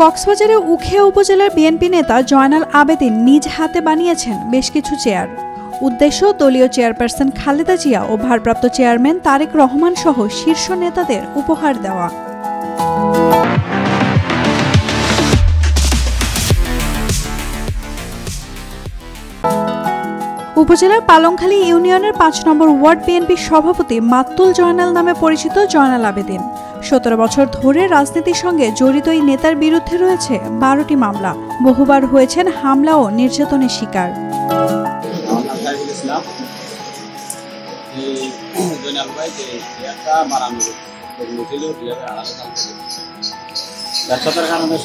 কক্সবাজারের উখিয়া উপজেলার বিএনপি নেতা জয়নাল আবেদীন নিজ হাতে বানিয়েছেন বেশ কিছু চেয়ার। উদ্দেশ্য দলীয় চেয়ারপারসন খালেদা জিয়া ও ভারপ্রাপ্ত চেয়ারম্যান তারেক রহমান সহ শীর্ষ নেতাদের উপহার দেওয়া। উপজেলার পালংখালী ইউনিয়নের ৫ নম্বর ওয়ার্ড বিএনপির সভাপতি মাত্তুল জয়নাল নামে পরিচিত জয়নাল আবেদীন ১৭ বছর ধরে রাজনীতির সঙ্গে জড়িত এই নেতার বিরুদ্ধে রয়েছে ১২টি মামলা। বহুবার হয়েছেন হামলা ও নির্যাতনের শিকার।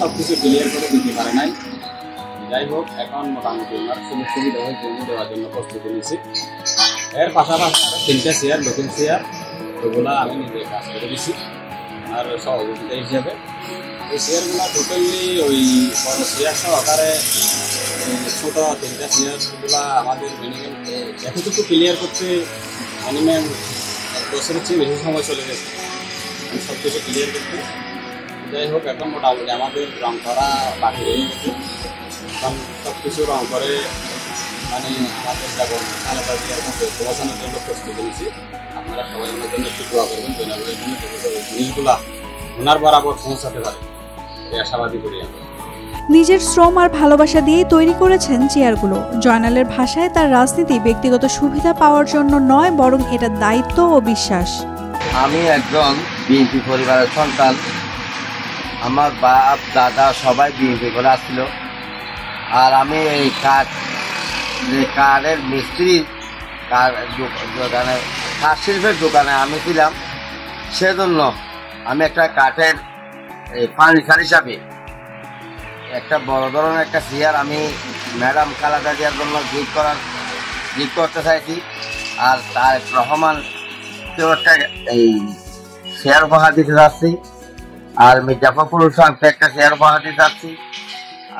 সবকিছু ক্লিয়ার করে দিতে পারে নাই। যাই হোক, এখন মোটামুটি ওনার সুযোগ সুবিধা দেওয়ার জন্য প্রস্তুতি নিয়েছি। এর পাশাপাশি আরও 3টা চেয়ার, নতুন চেয়ার, ওগুলো আমি নিজে কাজ করে দিচ্ছি আর সহযোগিতা হিসাবে। এই চেয়ারগুলো টোটালি ওই বড় চেয়ার সহকারে ছোট 3টা চেয়ারগুলো আমাদের মিনিমাম এতটুকু ক্লিয়ার করতে মিনিমাম 1 বছরের চেয়ে বেশি সময় চলে গেছে সব কিছু ক্লিয়ার করতে। যাই হোক, এখন মোটামুটি আমাদের রং করা বাকি হয়ে গেছে। এখন সব কিছু রং করে মানে আমাদের যখন খালেদা জিয়ার মধ্যে প্রবাসনের জন্য প্রস্তুতি নিয়েছি। আপনারা সবাই আমার জন্য একটু দোয়া করবেন, জয়নালের জন্য জিনিসগুলা ওনার বরাবর পৌঁছাতে পারে এই আশাবাদী করি আমি। নিজের শ্রম আর ভালোবাসা দিয়েই তৈরি করেছেন চেয়ারগুলো। জয়নালের ভাষায় তার রাজনীতি ব্যক্তিগত সুবিধা পাওয়ার জন্য নয়, বরং এটা দায়িত্ব ও বিশ্বাস। আমি একজন বিএনপি পরিবারের সন্তান। আমার বাপ দাদা সবাই বিএনপি করে আসছিল। আর আমি এই কাঠের মিস্ত্রি দোকানে, কাঠ শিল্পের দোকানে আমি ছিলাম। সেজন্য আমি একটা কাঠের ফার্নিচার হিসাবে একটা বড় ধরনের একটা চেয়ার আমি ম্যাডাম খালেদা জিয়ার জন্য গিফট করতে চাইছি। আর তারেক রহমানকেও একটা এই চেয়ার উপহার দিতে চাচ্ছি। আর মির্জা ফখরুল সাহেবকে একটা চেয়ার উপহার দিতে চাচ্ছি।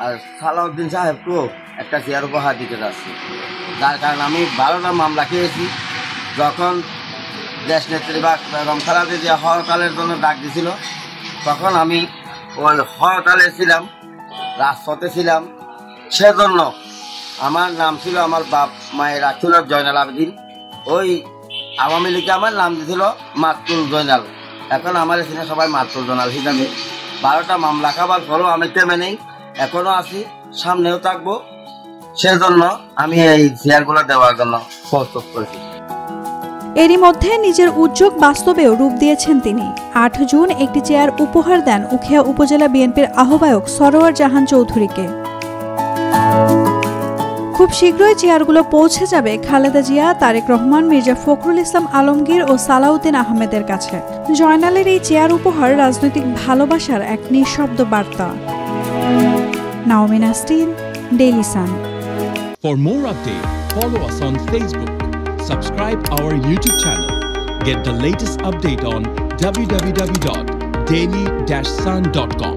আর সালাউদ্দিন সাহেবকেও একটা চেয়ার উপহার দিতে যাচ্ছি। যার কারণে আমি 12টা মামলা খেয়েছি। যখন দেশ নেত্রী বা বেগম খালেদা জিয়া হরতালের জন্য ডাক দিয়েছিল, তখন আমি ওই হরতালে ছিলাম, রাজপথে ছিলাম। সেজন্য আমার নাম ছিল, আমার বাপ মায়ের ছিল জয়নাল আবেদীন। ওই আওয়ামী লীগে আমার নাম দিয়েছিল মাত্তুল জয়নাল। এখন আমার এখানে সবাই মাত্তুল জয়নাল হিসাবে। 12টা মামলা খাবার পরেও আমি থেমে নেই, এখনো আছি, সামনেও থাকবো। সেজন্য আমি এই চেয়ারগুলো দেওয়ার জন্য প্রস্তুত করেছি। এরই মধ্যে নিজের উদ্যোগ বাস্তবেও রূপ দিয়েছেন তিনি। ৮ জুন একটি চেয়ার উপহার দেন উখিয়া উপজেলা বিএনপির আহ্বায়ক সরোয়ার জাহান চৌধুরীকে। খুব শীঘ্রই চেয়ারগুলো পৌঁছে যাবে খালেদা জিয়া, তারেক রহমান, মির্জা ফখরুল ইসলাম আলমগীর ও সালাউদ্দিন আহমেদের কাছে। জয়নালের এই চেয়ার উপহার রাজনৈতিক ভালোবাসার এক নিঃশব্দ বার্তা। Naomi Nasrin, Daily Sun. For more updates, follow us on Facebook, subscribe our YouTube channel, get the latest update on www.daily-sun.com.